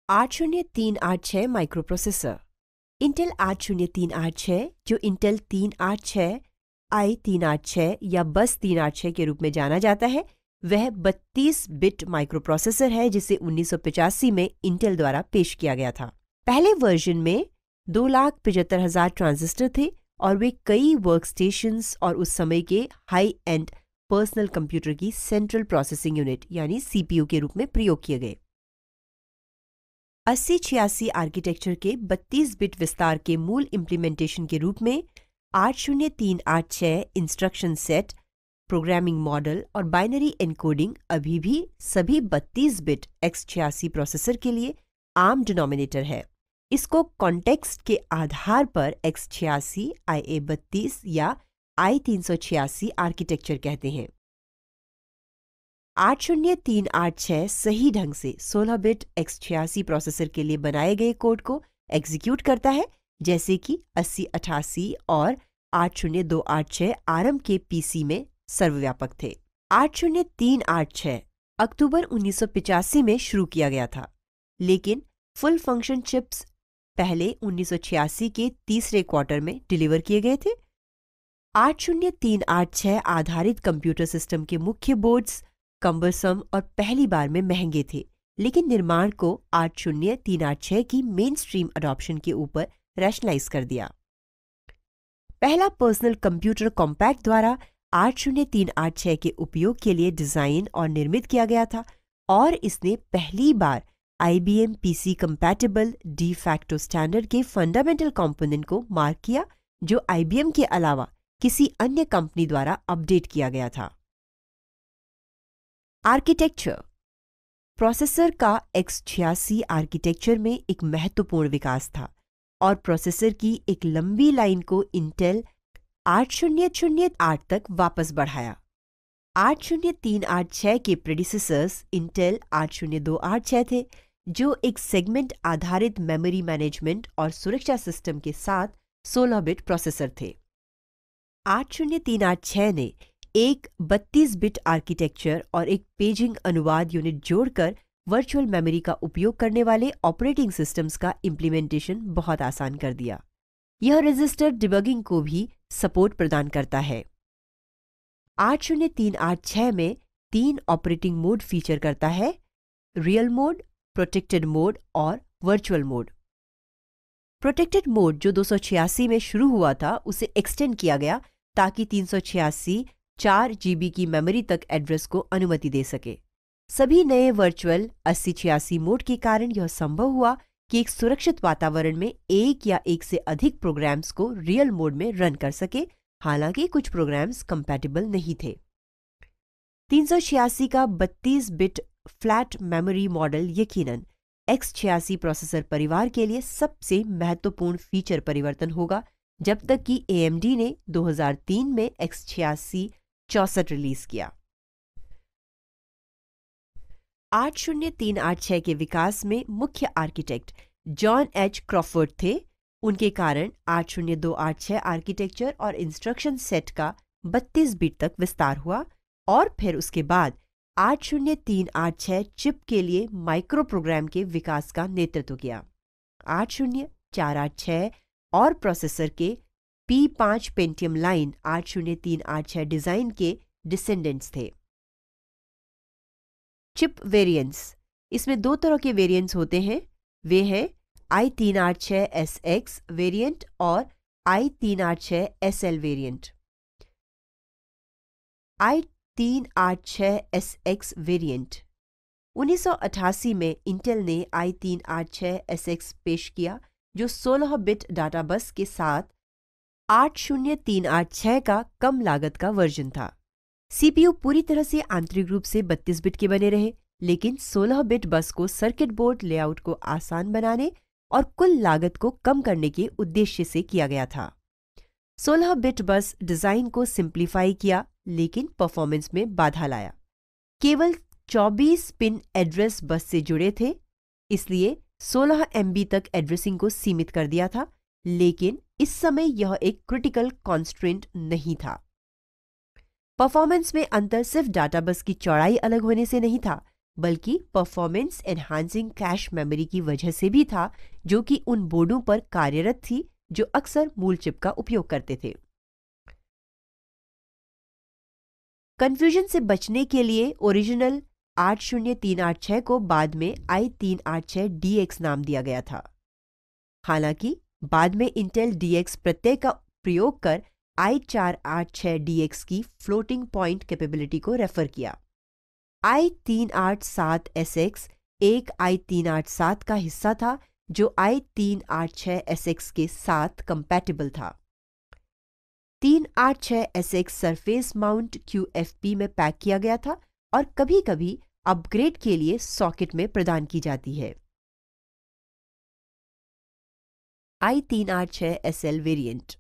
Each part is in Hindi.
8038 माइक्रो प्रोसेसर। इंटेल 8038 जो इंटेल 386 i386 या बस 386 के रूप में जाना जाता है, वह 32 बिट माइक्रो प्रोसेसर है जिसे 1985 में इंटेल द्वारा पेश किया गया था। पहले वर्जन में 2,75,000 ट्रांजिस्टर थे और वे कई वर्कस्टेशंस और उस समय के हाई एंड पर्सनल कंप्यूटर की सेंट्रल प्रोसेसिंग यूनिट यानी सीपीयू के रूप में प्रयोग किए गए। 8086 आर्किटेक्चर के 32 बिट विस्तार के मूल इम्प्लीमेंटेशन के रूप में 80386 इंस्ट्रक्शन सेट, प्रोग्रामिंग मॉडल और बाइनरी एनकोडिंग अभी भी सभी 32 बिट x86 प्रोसेसर के लिए आर्म डिनोमिनेटर है। इसको कॉन्टेक्स्ट के आधार पर x86, IA32 या i386 आर्किटेक्चर कहते हैं। 80386 सही ढंग से 16 बिट x86 प्रोसेसर के लिए बनाए गए कोड को एग्जीक्यूट करता है, जैसे कि 8088 और 80286 आरएम के पीसी में सर्वव्यापक थे। 80386 अक्टूबर 1985 में शुरू किया गया था, लेकिन फुल फंक्शन चिप्स पहले 1986 के तीसरे क्वार्टर में डिलीवर किए गए थे। 80386 आधारित कंप्यूटर सिस्टम के मुख्य बोर्ड्स कम्बरसम और पहली बार में महंगे थे, लेकिन निर्माण को 80386 की मेन स्ट्रीम अडॉप्शन के ऊपर रैशनलाइज कर दिया। पहला पर्सनल कंप्यूटर कॉम्पैक्ट द्वारा 80386 के उपयोग के लिए डिजाइन और निर्मित किया गया था और इसने पहली बार IBM PC compatible de facto standard के फंडामेंटल कंपोनेंट को मार्क किया, जो IBM के अलावा किसी अन्य कंपनी द्वारा अपडेट किया गया था। आर्किटेक्चर। प्रोसेसर का x86 आर्किटेक्चर में एक महत्वपूर्ण विकास था और प्रोसेसर की एक लंबी लाइन को इंटेल 8008 तक वापस बढ़ाया। 80386 के प्रेडिसेसर्स इंटेल 80286 थे, जो एक सेगमेंट आधारित मेमोरी मैनेजमेंट और सुरक्षा सिस्टम के साथ 16 बिट प्रोसेसर थे। 80386 ने एक 32 बिट आर्किटेक्चर और एक पेजिंग अनुवाद यूनिट जोड़कर वर्चुअल मेमोरी का उपयोग करने वाले ऑपरेटिंग सिस्टम्स का इम्प्लीमेंटेशन बहुत आसान कर दिया। यह रजिस्टर डिबगिंग को भी सपोर्ट प्रदान करता है। 80386 में 3 ऑपरेटिंग मोड फीचर करता है: रियल मोड, प्रोटेक्टेड मोड और वर्चुअल मोड। प्रोटेक्टेड मोड जो 286 में शुरू हुआ था, उसे एक्सटेंड किया गया ताकि 386 4 GB की मेमोरी तक एड्रेस को अनुमति दे सके। सभी नए वर्चुअल 8086 मोड के कारण यह संभव हुआ कि एक सुरक्षित वातावरण में एक या एक से अधिक प्रोग्राम्स को रियल मोड में रन कर सके, हालांकि कुछ प्रोग्राम्स कंपैटिबल नहीं थे। 386 का 32 बिट फ्लैट मेमोरी मॉडल यकीनन x86 प्रोसेसर परिवार के लिए सबसे महत्वपूर्ण फीचर परिवर्तन होगा, जब तक कि AMD ने 2003 में x86 64 रिलीज किया। 80386 के विकास में मुख्य आर्किटेक्ट जॉन एच क्रॉफोर्ड थे। उनके कारण 80286 आर्किटेक्चर और इंस्ट्रक्शन सेट का 32 बिट तक विस्तार हुआ और फिर उसके बाद 80386 चिप के लिए माइक्रो प्रोग्राम के विकास का नेतृत्व किया। 80486 और प्रोसेसर के P5 पेंटियम लाइन 80386 डिजाइन के डिसेंडेंट्स थे। Chip variants. इसमें 2 तरह के वेरिएंट्स होते हैं, वे हैं i386SX वेरिएंट और i386SL वेरिएंट। i386SX वेरिएंट 1988 में इंटेल ने i386SX पेश किया, जो 16 बिट डाटा बस के साथ 80386 का कम लागत का वर्जन था। सीपीयू पूरी तरह से आंतरिक रूप से 32 बिट के बने रहे, लेकिन 16 बिट बस को सर्किट बोर्ड लेआउट को आसान बनाने और कुल लागत को कम करने के उद्देश्य से किया गया था। 16 बिट बस डिजाइन को सिंप्लीफाई किया, लेकिन परफॉर्मेंस में बाधा लाया। केवल 24 पिन एड्रेस बस से जुड़े थे, इसलिए 16 MB तक एड्रेसिंग को सीमित कर दिया था, लेकिन इस समय यह एक क्रिटिकल कॉन्स्ट्रेंट नहीं था। परफॉर्मेंस में अंतर सिर्फ डाटा बस की चौड़ाई अलग होने से नहीं था, बल्कि परफॉर्मेंस एनहांसिंग कैश मेमोरी की वजह से भी था, जो कि उन बोर्डों पर कार्यरत थी जो अक्सर मूल चिप का उपयोग करते थे। कंफ्यूजन से बचने के लिए ओरिजिनल 80386 को बाद में i386DX नाम दिया गया था। हालांकि बाद में इंटेल DX प्रत्यय का प्रयोग कर i486DX की फ्लोटिंग पॉइंट कैपेबिलिटी को रेफर किया। i387SX एक i387 का हिस्सा था जो i386SX के साथ कंपैटिबल था। 386SX सरफेस माउंट QFP में पैक किया गया था और कभी-कभी अपग्रेड के लिए सॉकेट में प्रदान की जाती है। i386SL variant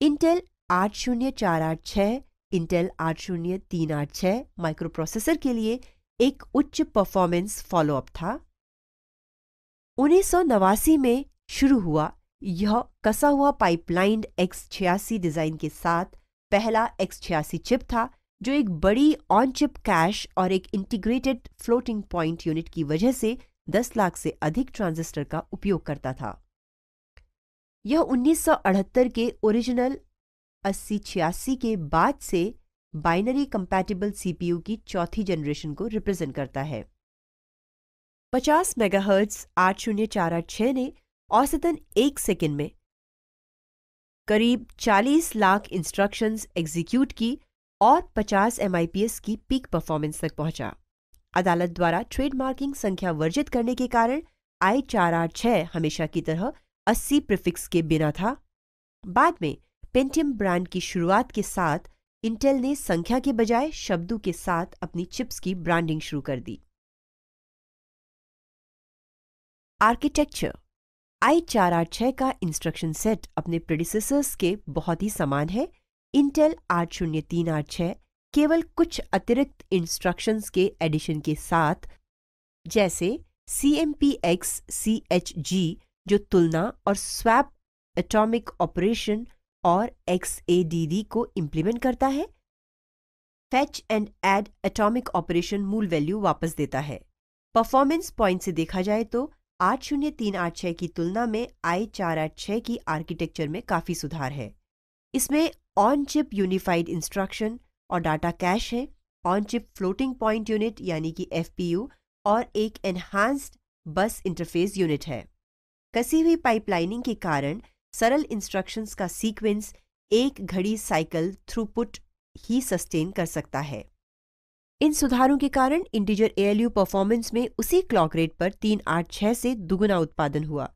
Intel 80486 Intel 80386 microprocessor के लिए एक उच्च परफॉर्मेंस फॉलोअप था। 1989 में शुरू हुआ यह कसा हुआ पाइपलाइन्ड X86 डिजाइन के साथ पहला X86 चिप था, जो एक बड़ी ऑन चिप कैश और एक इंटीग्रेटेड फ्लोटिंग पॉइंट यूनिट की वजह से 10 लाख से अधिक ट्रांजिस्टर का उपयोग करता था। यह 1978 के ओरिजिनल 8086 के बाद से बाइनरी कंपैटिबल CPU की चौथी जनरेशन को रिप्रेजेंट करता है। 50 मेगाहर्ट्ज 80486 ने औसतन 1 सेकंड में करीब 40 लाख इंस्ट्रक्शंस एग्जीक्यूट की और 50 MIPS की पीक परफॉर्मेंस तक पहुंचा। अदालत द्वारा ट्रेडमार्किंग संख्या वर्जित करने के कारण i486 हमेशा की तरह 80 प्रीफिक्स के बिना था। बाद में पेंटियम ब्रांड की शुरुआत के साथ इंटेल ने संख्या के बजाय शब्दों के साथ अपनी चिप्स की ब्रांडिंग शुरू कर दी। आर्किटेक्चर i486 का इंस्ट्रक्शन सेट अपने प्रेडिसेसर्स के बहुत ही समान है। इंटेल 80386 केवल कुछ अतिरिक्त इंस्ट्रक्शंस के एडिशन के साथ, जैसे CMPX CHG जो तुलना और स्वैप एटॉमिक ऑपरेशन और XADD को इंप्लीमेंट करता है, fetch and add atomic operation मूल वैल्यू वापस देता है। परफॉर्मेंस पॉइंट से देखा जाए तो 80386 की तुलना में i486 की आर्किटेक्चर में काफी सुधार है। इसमें ऑन चिप यूनिफाइड इंस्ट्रक्शन और डाटा कैश है, on chip floating point unit यानी कि FPU और एक एनहांस्ड बस इंटरफेस यूनिट है। कसी हुई पाइपलाइनिंग के कारण सरल इंस्ट्रक्शंस का सीक्वेंस एक घड़ी साइकिल थ्रूपुट ही सस्टेन कर सकता है। इन सुधारों के कारण इंटीजर ALU परफॉर्मेंस में उसी क्लॉक रेट पर 386 से दुगुना उत्पादन हुआ।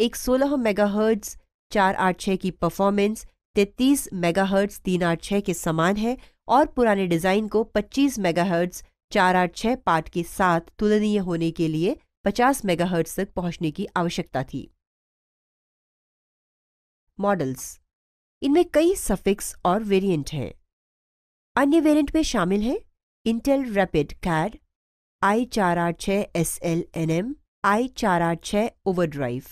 एक 16 मेगाहर्ट्ज 486 की परफॉर्मेंस 33 मेगाहर्ट्ज 386 के समान है और पुराने डिजाइन को 25 मेगाहर्ट्ज 486 पार्ट के साथ तुलनीय होने के लिए 50 मेगाहर्ट्ज तक पहुंचने की आवश्यकता थी। मॉडल्स इनमें कई सफिक्स और वेरिएंट हैं। अन्य वेरिएंट में शामिल हैं Intel rapid CAD, i486 SLNM, i486 overdrive.